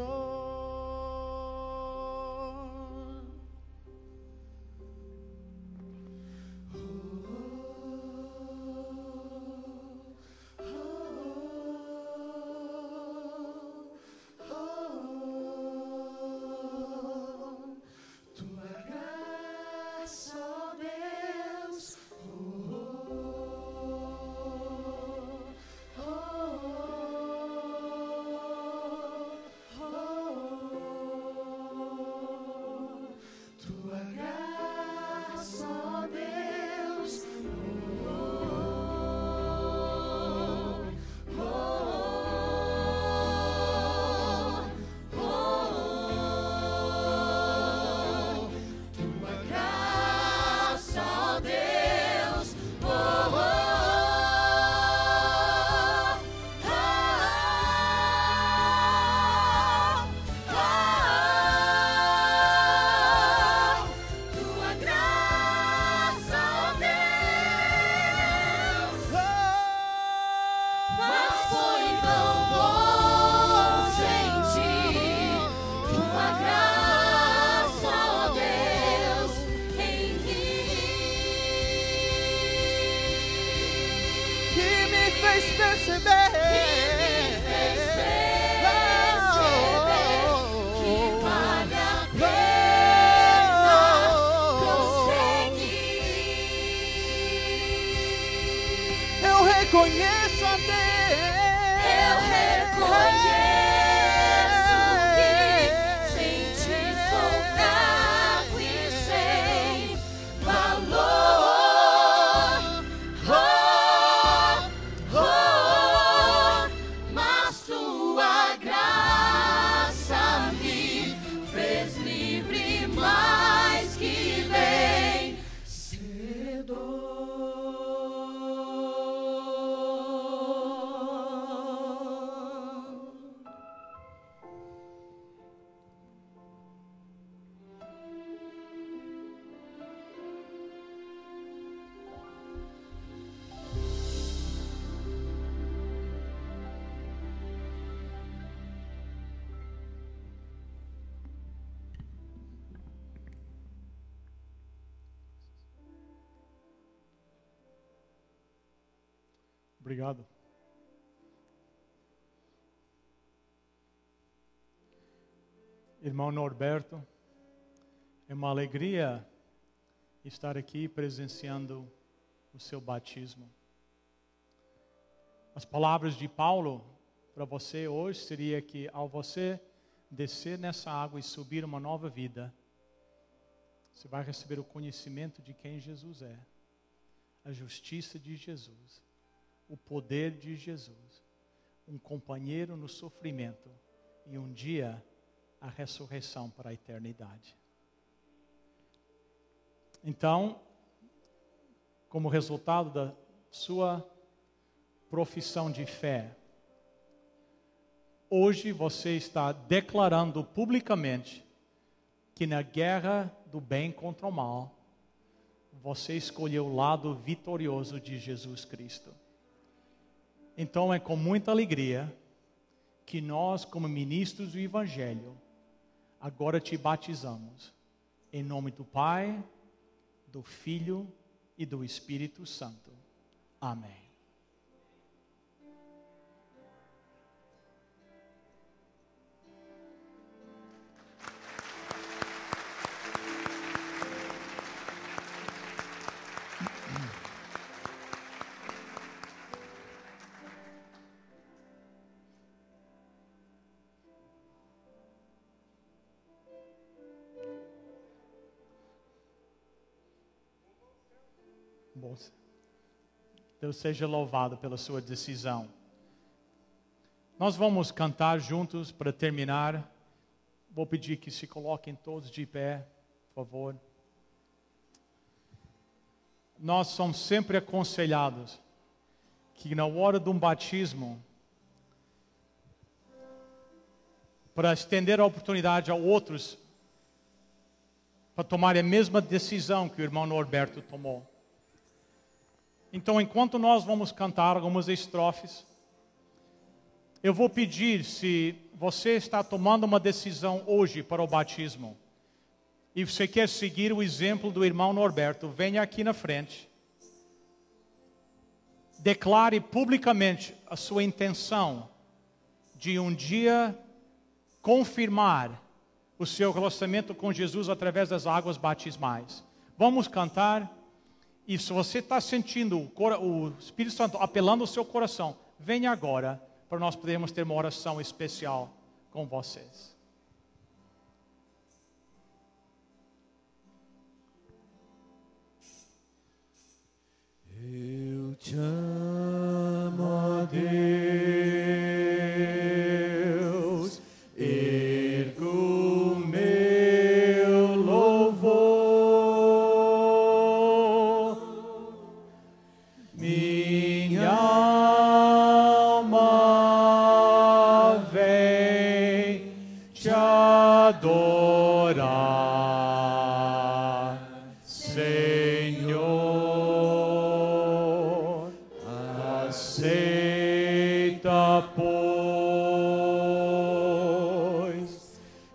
Tua graça, ó Deus, tua graça, ó Deus, Tua graça, ó Deus, tua graça, ó Deus. Mas foi tão bom sentir tua graça, ó Deus, em mim, que me fez perceber que vale a pena prosseguir. eu reconheço a Deus. Eu reconheço que sem ti sou fraco e sem valor. Mas tua graça me fez livre mais que vencedor. Obrigado. Irmão Norberto, é uma alegria estar aqui presenciando o seu batismo. As palavras de Paulo para você hoje seria que ao você descer nessa água e subir uma nova vida, você vai receber o conhecimento de quem Jesus é, a justiça de Jesus, o poder de Jesus, um companheiro no sofrimento e um dia a ressurreição para a eternidade. Então, como resultado da sua profissão de fé, hoje você está declarando publicamente que na guerra do bem contra o mal, você escolheu o lado vitorioso de Jesus Cristo. Então é com muita alegria que nós, como ministros do Evangelho, agora te batizamos Em nome do Pai, do Filho e do Espírito Santo. Amém. Deus seja louvado pela sua decisão. Nós vamos cantar juntos para terminar. Vou pedir que se coloquem todos de pé, por favor. Nós somos sempre aconselhados que na hora de um batismo, para estender a oportunidade a outros, para tomar a mesma decisão que o irmão Norberto tomou. Então, enquanto nós vamos cantar algumas estrofes, eu vou pedir, se você está tomando uma decisão hoje para o batismo, e você quer seguir o exemplo do irmão Norberto, venha aqui na frente. Declare publicamente a sua intenção de um dia confirmar o seu relacionamento com Jesus através das águas batismais. Vamos cantar. E se você está sentindo o Espírito Santo apelando ao seu coração, venha agora para nós podermos ter uma oração especial com vocês. Eu te amo, Deus, ergo meu louvor. Minha alma vem te adorar, Senhor. Aceita, pois,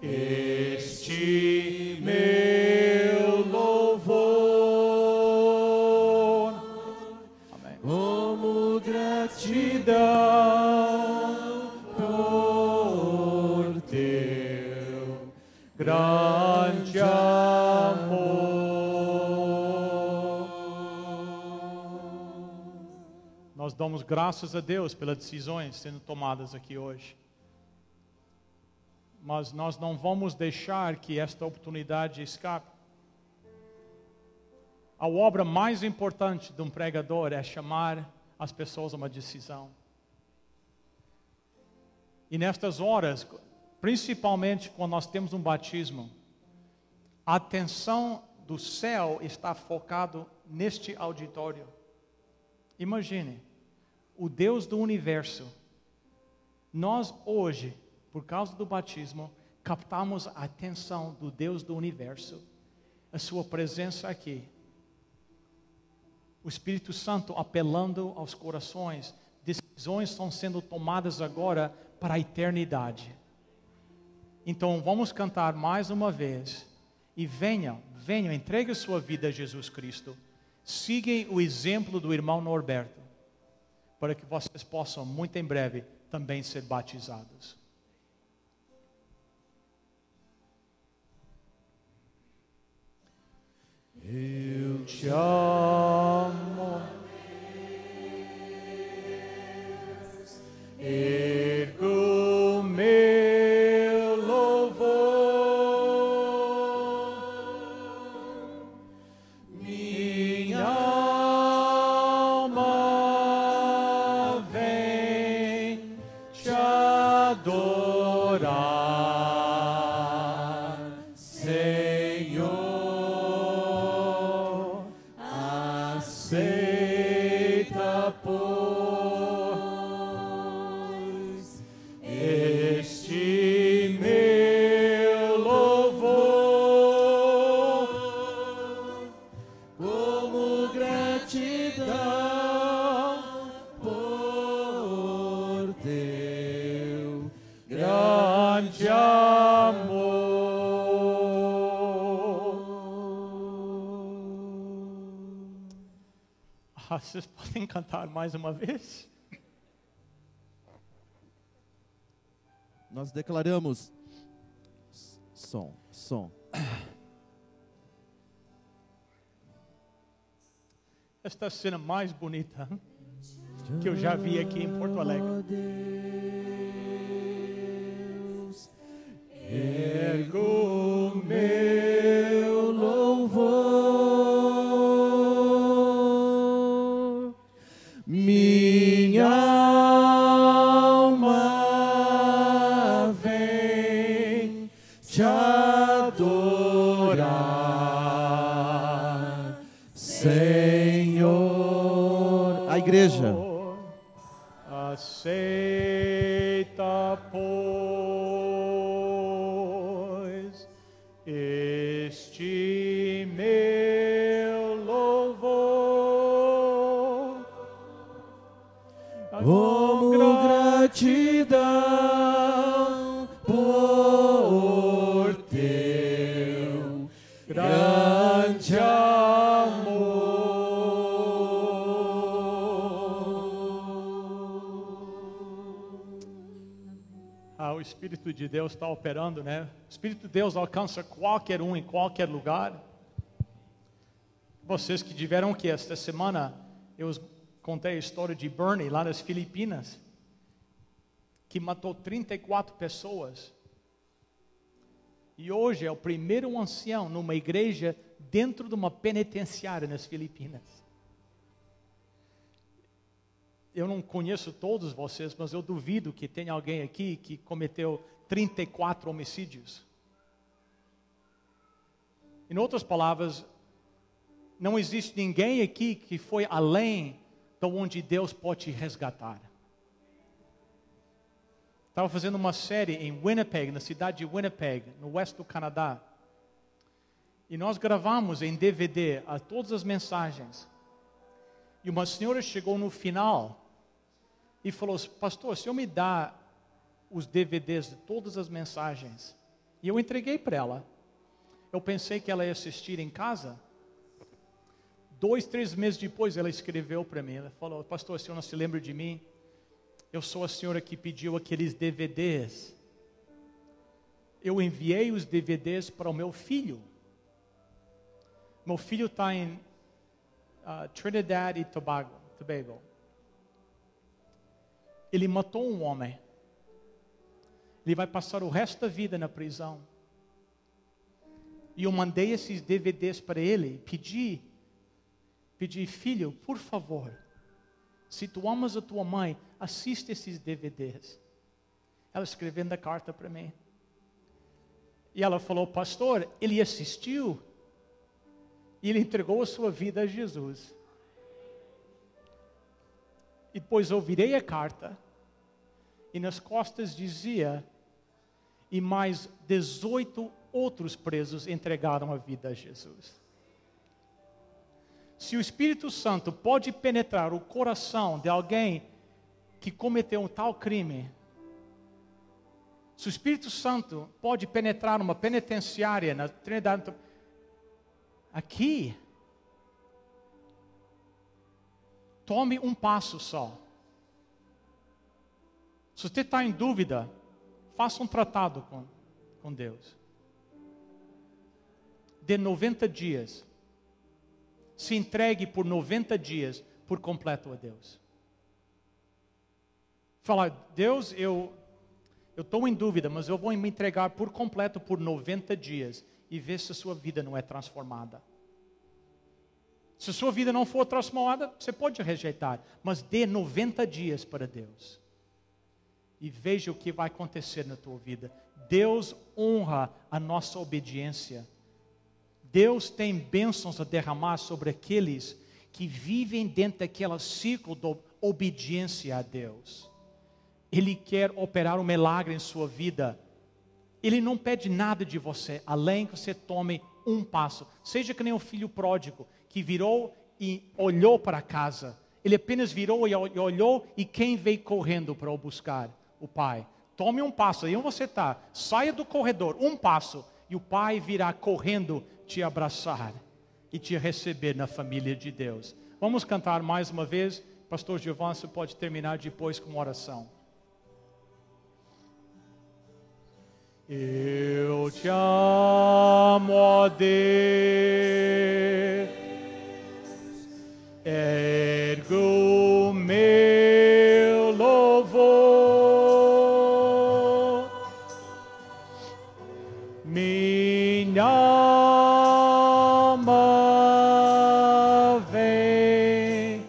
este meu louvor. Amém. Como gratidão por teu grande amor. Nós damos graças a Deus pelas decisões sendo tomadas aqui hoje. Mas nós não vamos deixar que esta oportunidade escape. A obra mais importante de um pregador é chamar as pessoas a uma decisão. E nestas horas, principalmente quando nós temos um batismo, a atenção do céu está focado neste auditório. Imagine, o Deus do universo. Nós hoje, por causa do batismo, captamos a atenção do Deus do universo, a sua presença aqui. O Espírito Santo apelando aos corações, decisões estão sendo tomadas agora para a eternidade. Então vamos cantar mais uma vez e venham, entregue a sua vida a Jesus Cristo. Sigam o exemplo do irmão Norberto, para que vocês possam muito em breve também ser batizados. Eu te amo, ergo meu louvor, minha alma vem te adorar, Senhor. Aceita, pois, este meu louvor, como gratidão por teu grande amor. Vocês podem cantar mais uma vez? Nós declaramos som. Esta é a cena mais bonita que eu já vi aqui em Porto Alegre. Ergo meu louvor, minha alma vem te adorar, Senhor. A igreja. Aceita, pois, este meu louvor, Como gratidão por teu grande O Espírito de Deus está operando, né? O Espírito de Deus alcança qualquer um em qualquer lugar. Vocês que tiveram aqui esta semana, eu contei a história de Bernie lá nas Filipinas, que matou 34 pessoas. E hoje é o primeiro ancião numa igreja dentro de uma penitenciária nas Filipinas. Eu não conheço todos vocês, mas eu duvido que tenha alguém aqui que cometeu 34 homicídios. Em outras palavras, não existe ninguém aqui que foi além de onde Deus pode te resgatar. Estava fazendo uma série em Winnipeg, na cidade de Winnipeg, no oeste do Canadá. E nós gravamos em DVD todas as mensagens. E uma senhora chegou no final e falou: pastor, o senhor me dá os DVDs de todas as mensagens? E eu entreguei para ela. Eu pensei que ela ia assistir em casa. 2, 3 meses depois ela escreveu para mim. Ela falou: pastor, o senhor não se lembra de mim? Eu sou a senhora que pediu aqueles DVDs. Eu enviei os DVDs para o meu filho. Meu filho está em Trinidad e Tobago. Ele matou um homem. Ele vai passar o resto da vida na prisão. E eu mandei esses DVDs para ele. Pedi, filho, por favor, se tu amas a tua mãe, assiste esses DVDs. Ela escrevendo a carta para mim. E ela falou: pastor, ele assistiu. E ele entregou a sua vida a Jesus. E depois eu virei a carta. E nas costas dizia: e mais 18 outros presos entregaram a vida a Jesus. Se o Espírito Santo pode penetrar o coração de alguém que cometeu um tal crime, se o Espírito Santo pode penetrar uma penitenciária na Trinidade, aqui, tome um passo só. Se você está em dúvida, faça um tratado com Deus. De 90 dias. Se entregue por 90 dias por completo a Deus. Fala: Deus, eu estou em dúvida, mas eu vou me entregar por completo por 90 dias e ver se a sua vida não é transformada. Se a sua vida não for transformada, você pode rejeitar, mas dê 90 dias para Deus. E veja o que vai acontecer na tua vida. Deus honra a nossa obediência. Deus tem bênçãos a derramar sobre aqueles que vivem dentro daquele ciclo de obediência a Deus. Ele quer operar um milagre em sua vida. Ele não pede nada de você, além que você tome um passo. Seja que nem o filho pródigo, que virou e olhou para casa. Ele apenas virou e olhou, e quem veio correndo para o buscar? O pai. Tome um passo, aí onde você está. Saia do corredor, um passo, e o pai virá correndo te abraçar. e te receber na família de Deus. Vamos cantar mais uma vez. Pastor Giovanni, você pode terminar depois com uma oração. Eu te amo, ó Deus, ergo meu louvor, minha alma vem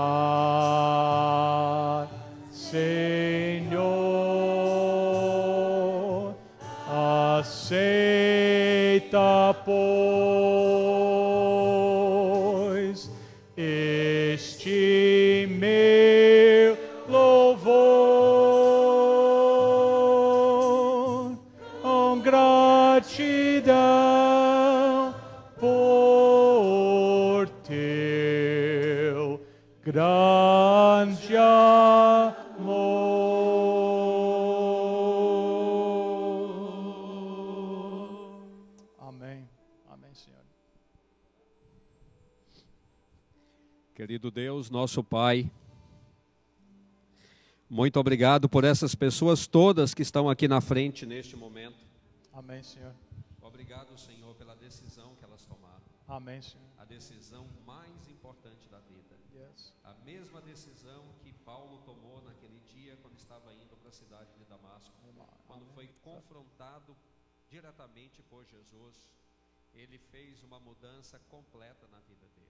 adorar, Senhor, aceita, pois, este meu louvor, com gratidão por teu grande amor. Amém. Amém, Senhor. Querido Deus, nosso Pai, muito obrigado por essas pessoas todas que estão aqui na frente neste momento. Amém, Senhor. Obrigado, Senhor, pela decisão que elas tomaram. Amém, Senhor. A decisão mais importante da vida. Yes. A mesma decisão que Paulo tomou naquele dia quando estava indo para a cidade de Damasco. Quando foi confrontado diretamente por Jesus, ele fez uma mudança completa na vida dele.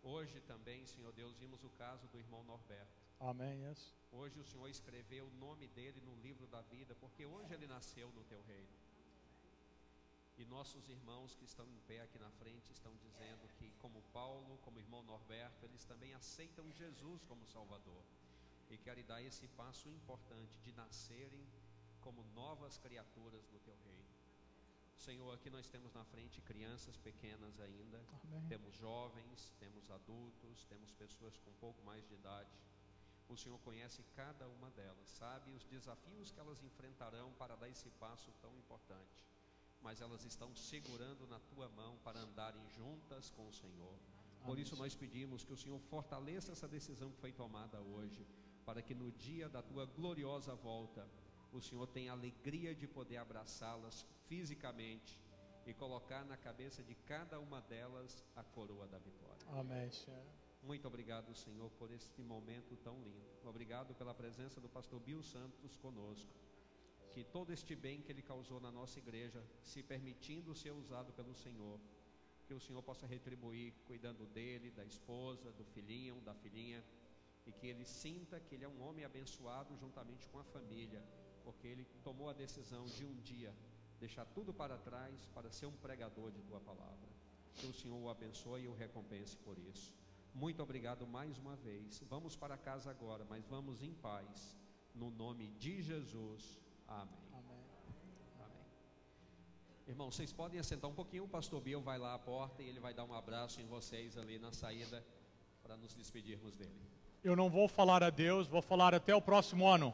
Hoje também, Senhor Deus, vimos o caso do irmão Norberto. Amém, yes. Hoje o Senhor escreveu o nome dele no livro da vida, porque hoje ele nasceu no teu reino. E nossos irmãos que estão em pé aqui na frente estão dizendo que, como Paulo, como o irmão Norberto, eles também aceitam Jesus como Salvador. E querem dar esse passo importante de nascerem como novas criaturas no teu reino. Senhor, aqui nós temos na frente crianças pequenas ainda, Amém. temos jovens, temos adultos, temos pessoas com um pouco mais de idade. O Senhor conhece cada uma delas, sabe os desafios que elas enfrentarão para dar esse passo tão importante. Mas elas estão segurando na tua mão para andarem juntas com o Senhor. Por isso nós pedimos que o Senhor fortaleça essa decisão que foi tomada hoje, para que no dia da tua gloriosa volta, o Senhor tenha a alegria de poder abraçá-las fisicamente e colocar na cabeça de cada uma delas a coroa da vitória. Amém, Senhor. Muito obrigado, Senhor, por este momento tão lindo. Obrigado pela presença do pastor Bill Santos conosco. Que todo este bem que ele causou na nossa igreja, se permitindo ser usado pelo Senhor, que o Senhor possa retribuir cuidando dele, da esposa, do filhinho, da filhinha, e que ele sinta que ele é um homem abençoado juntamente com a família, porque ele tomou a decisão de um dia deixar tudo para trás para ser um pregador de tua palavra. Que o Senhor o abençoe e o recompense por isso. Muito obrigado mais uma vez. Vamos para casa agora, mas vamos em paz, no nome de Jesus. Amém. Amém. Amém. Irmão, vocês podem assentar um pouquinho. O pastor Bill vai lá à porta e ele vai dar um abraço em vocês ali na saída para nos despedirmos dele. Eu não vou falar adeus, vou falar até o próximo ano.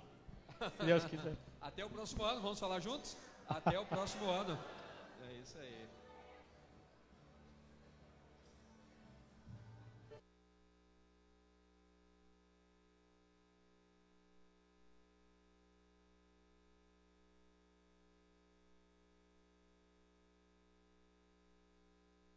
Se Deus quiser. Até o próximo ano, vamos falar juntos? Até o próximo ano. É isso aí.